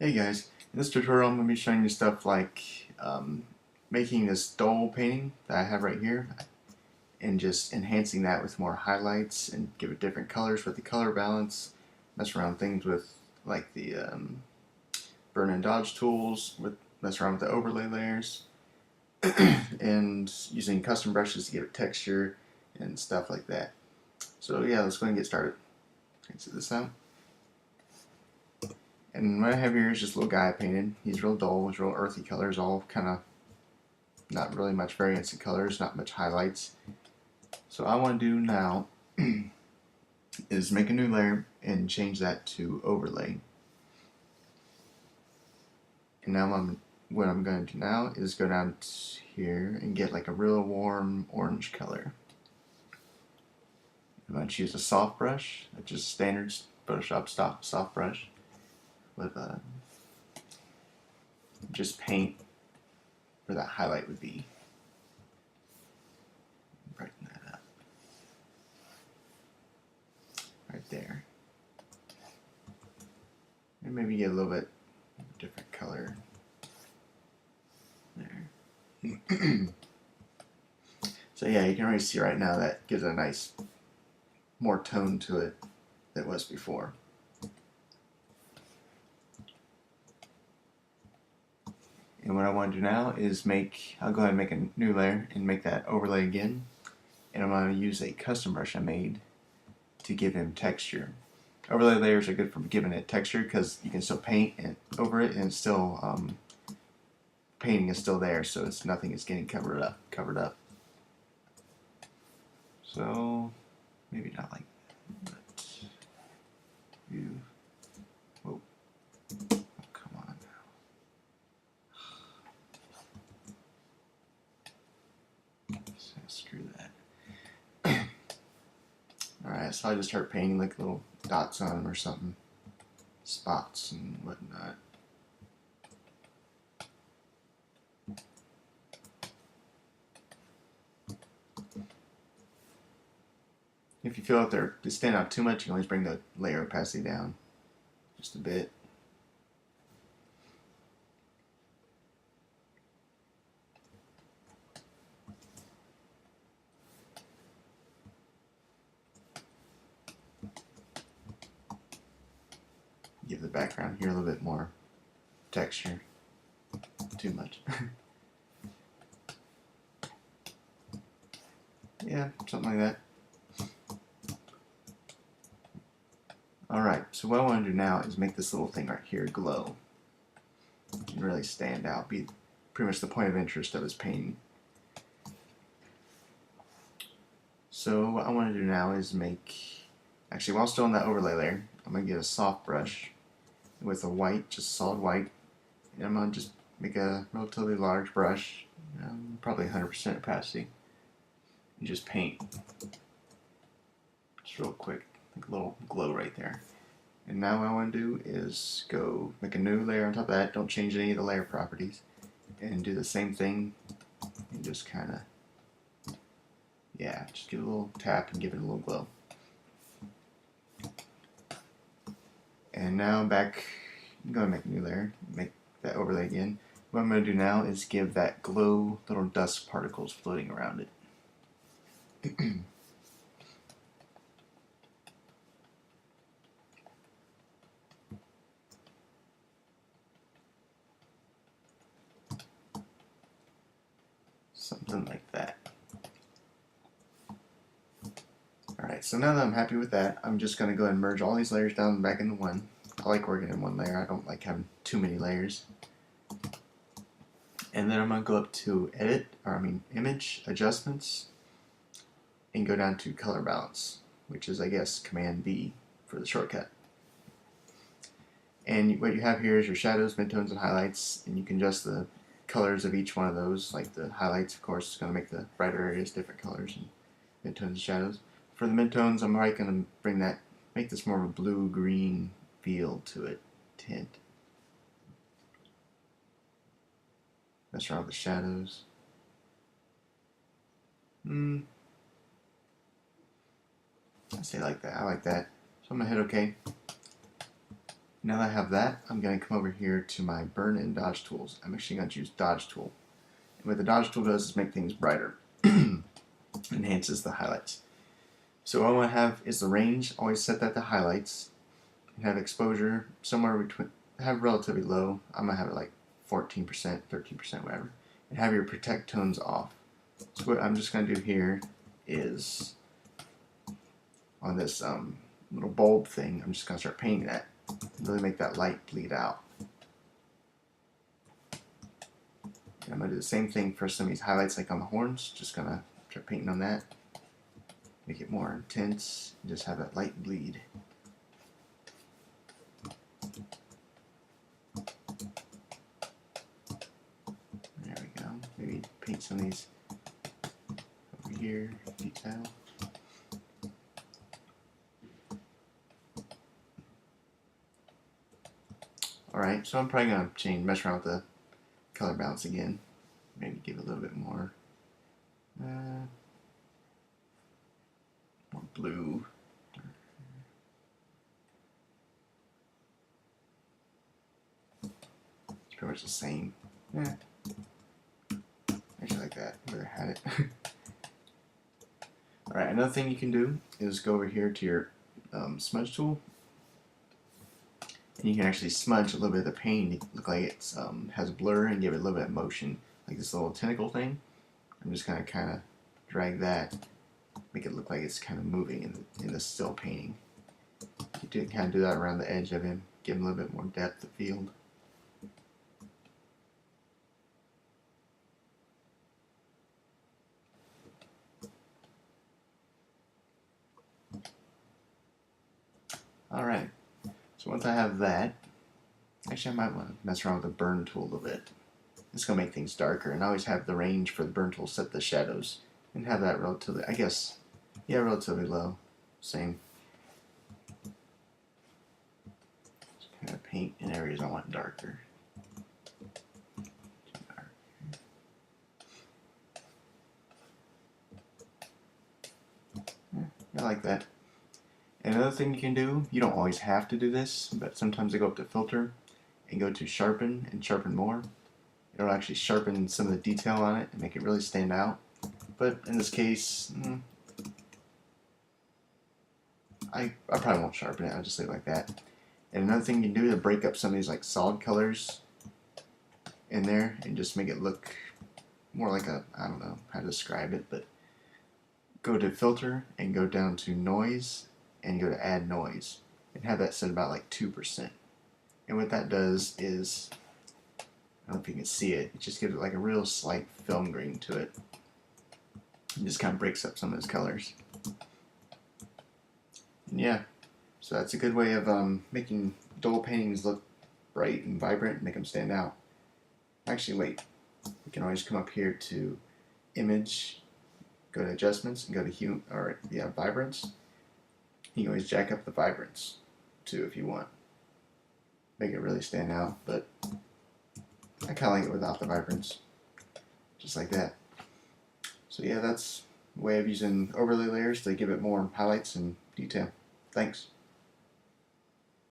Hey guys, in this tutorial I'm going to be showing you stuff like making this dull painting that I have right here and just enhancing that with more highlights and give it different colors with the color balance, mess around things with like the burn and dodge tools, mess around with the overlay layers and using custom brushes to give it texture and stuff like that. So yeah, let's go ahead and get started. Can you see this out? And what I have here is just a little guy I painted. He's real dull with real earthy colors, all kind of not really much variance in colors, not much highlights. So what I want to do now is make a new layer and change that to overlay. And now what I'm going to do now is go down here and get like a real warm orange color. I'm going to choose a soft brush, just standard Photoshop soft brush with just paint where that highlight would be. Brighten that up. Right there. And maybe get a little bit different color there. So yeah, you can already see right now that gives a nice more tone to it than it was before. And what I want to do now is I'll go ahead and make a new layer and make that overlay again. And I'm going to use a custom brush I made to give him texture. Overlay layers are good for giving it texture because you can still paint over it and it's still painting is still there, so nothing is getting covered up. So maybe not like that. But whoa, oh, come on now. So screw that. Alright, so I just start painting like little dots on them or something, spots and whatnot. If you feel like they stand out too much, you can always bring the layer opacity down just a bit. Give the background here a little bit more texture. Too much. Yeah, something like that. Alright, so what I want to do now is make this little thing right here glow and really stand out, be pretty much the point of interest of his painting. So what I want to do now is actually while still in that overlay layer, I'm going to get a soft brush with a white, just solid white, and I'm going to just make a relatively large brush, probably 100% opacity, and just paint. Just real quick, like a little glow right there. And now what I want to do is go make a new layer on top of that, don't change any of the layer properties, and do the same thing, and just kind of, yeah, just give it a little tap and give it a little glow. And now back, I'm going to make a new layer, make that overlay again. What I'm going to do now is give that glow little dust particles floating around it. Something like that. Alright, so now that I'm happy with that, I'm just going to go ahead and merge all these layers down back into one. I like working in one layer, I don't like having too many layers. And then I'm going to go up to Image, Adjustments, and go down to Color Balance, which is, I guess, Command B for the shortcut. And what you have here is your shadows, midtones, and highlights, and you can adjust the colors of each one of those. Like the highlights, of course, is going to make the brighter areas different colors, and midtones and shadows. For the midtones, I'm right going to make this more of a blue-green feel to it, tint. Mess around with the shadows. I say like that. I like that. So I'm going to hit OK. Now that I have that, I'm going to come over here to my burn and dodge tools. I'm actually going to choose dodge tool. And what the dodge tool does is make things brighter. Enhances the highlights. So what I want to have is the range, always set that to highlights. And have exposure somewhere between, have relatively low. I'm going to have it like 14%, 13%, whatever. And have your protect tones off. So what I'm just going to do here is, on this little bulb thing, I'm just going to start painting that. Really make that light bleed out. And I'm going to do the same thing for some of these highlights like on the horns. Just going to start painting on that. Make it more intense. And just have that light bleed. There we go. Maybe paint some of these over here, detail. Alright, so I'm probably going to mess around with the color balance again. Maybe give it a little bit more blue. It's pretty much the same. Yeah. Actually like that, where I had it. Alright, another thing you can do is go over here to your smudge tool. And you can actually smudge a little bit of the paint to look like it has a blur and give it a little bit of motion. Like this little tentacle thing. I'm just going to kind of drag that, make it look like it's kind of moving in the still painting. You do kind of do that around the edge of him, give him a little bit more depth of field. Alright, so once I have that, actually I might want to mess around with the burn tool a little bit. It's going to make things darker, and I always have the range for the burn tool set the shadows, and have that relatively, I guess, yeah, relatively low. Same. Just kind of paint in areas I want darker. I like that. And another thing you can do, you don't always have to do this, but sometimes I go up to filter and go to sharpen and sharpen more. It'll actually sharpen some of the detail on it and make it really stand out. But in this case, I probably won't sharpen it, I'll just leave it like that. And another thing you can do is break up some of these like solid colors in there and just make it look more like a, I don't know how to describe it, but go to filter and go down to noise and go to add noise and have that set about like 2%. And what that does is, I don't know if you can see it, it just gives it like a real slight film grain to it. And just kind of breaks up some of those colors. And yeah, so that's a good way of making dull paintings look bright and vibrant and make them stand out. Actually, wait, we can always come up here to image, go to adjustments, and go to vibrance. You can always jack up the vibrance too if you want. Make it really stand out, but I kind of like it without the vibrance. Just like that. So yeah, that's a way of using overlay layers to give it more highlights and detail. Thanks.